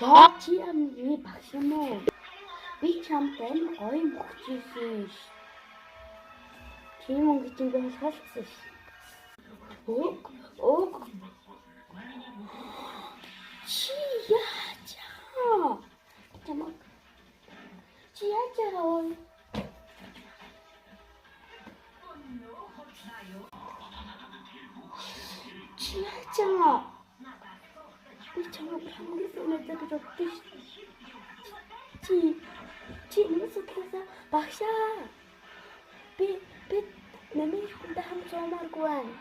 Яа чи амны багш юм уу? Би чамтай гоё мөхчээсэн ш. Тийм өнгөч ингэ халцсан ш. Ог. Чи яачаа? Чамаг. Чи яачаа? Чи яачаа? Би чамаг хамгаалсан мэдээ гэж боддоо ш. Чи mëсэтлээсээ багшаа. Би намайг хүндээ хамт зоомааргүй байна.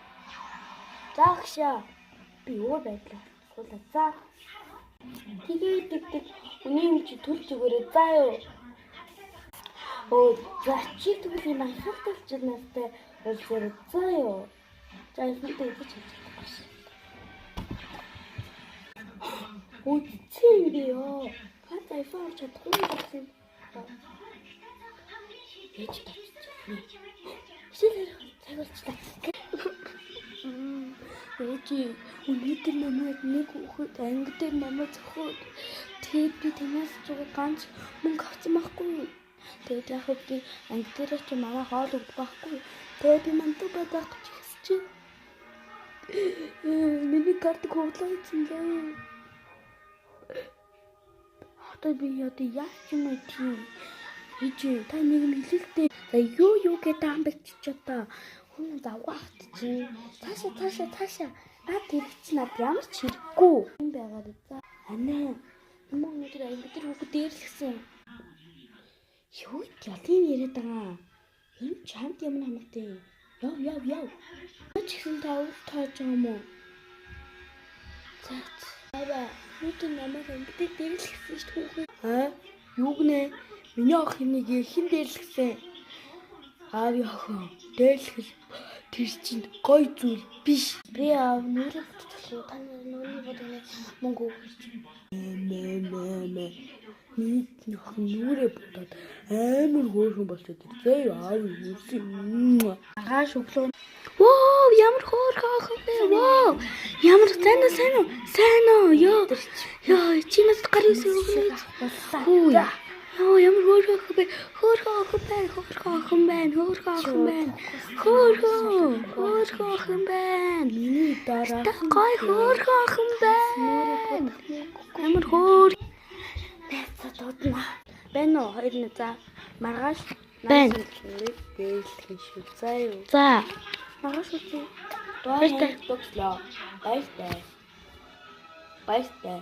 За багшаа. Би өөр байдлаар суулаа. За. Тэгээд үний юм чи төлж өгөөрэй. За юу. За чи тэгвэл юм анхаарч настай болсоор за юу. За ихэнхдээ идэж хэлж байгаа ш. Үгүй хата iPhone чадахгүй юм. Ээж татчихсан. Цагуулчлаа. Ээжи өнөөдөр намайг нэг хүүхэд анги дээр намайг зөхөөд тэгээд би танаас зүгээр ганц мөнгө авсан байхгүй. Тэгээд яг би анги дээр ч манай хоол өгдөг байхгүй. Тэгээд би мантуу байдаг гэж хэлсэн чинь миний карт хөвлөөсөн заа. Одоо би яах юм бэ тийм. Ээжи та нэг юм хэлэлтэй. За юу гэдэг амбич одоо хүн завгаахт чинь. Таашаа. Наад хэрэгч над ямар ч хэрэггүй. Юм байгаад за. Анаа. Юм өнөдөр анги дээр хүүхэд дээрлэгсэн. Юу ялын яриад байгаа. Энэ чамд юм хамаатай. Яв. Чигсэн таавал тааж байгаа юм уу? За. Баа. Хүүхэд намайг анги дээр дээрлэгсэн шүү дээ. Юу гэнэ? Миний ах энийг хэн дээрлэгсэн? Аав яхан. Дээрлэх тэр чинь гой зүйл биш. Би аав нүрээ бодчихлоо. Та нүрээ бодгоно мөнгө өгч. Нэг нүрээ бодоод амар хөөрхөн болчиход ирээ. Аав нүрээ. Агааш өглөө. Воо, ямар хөөрхөн ах вэ? Воо. Ямар сайн уу? Яа, чинээс гарын өглөө. Хүү. Яа, ямар хөөрхөн ах байна. Миний дараа. Гой хөөрхөн ах байна. Ямар хөөр. Найцад удна. Байна уу? Хоёр нь за. Маргааш байна. Бэлхэн шүү. За юу. За. Маргааш үү. Баяртай. Баяртай.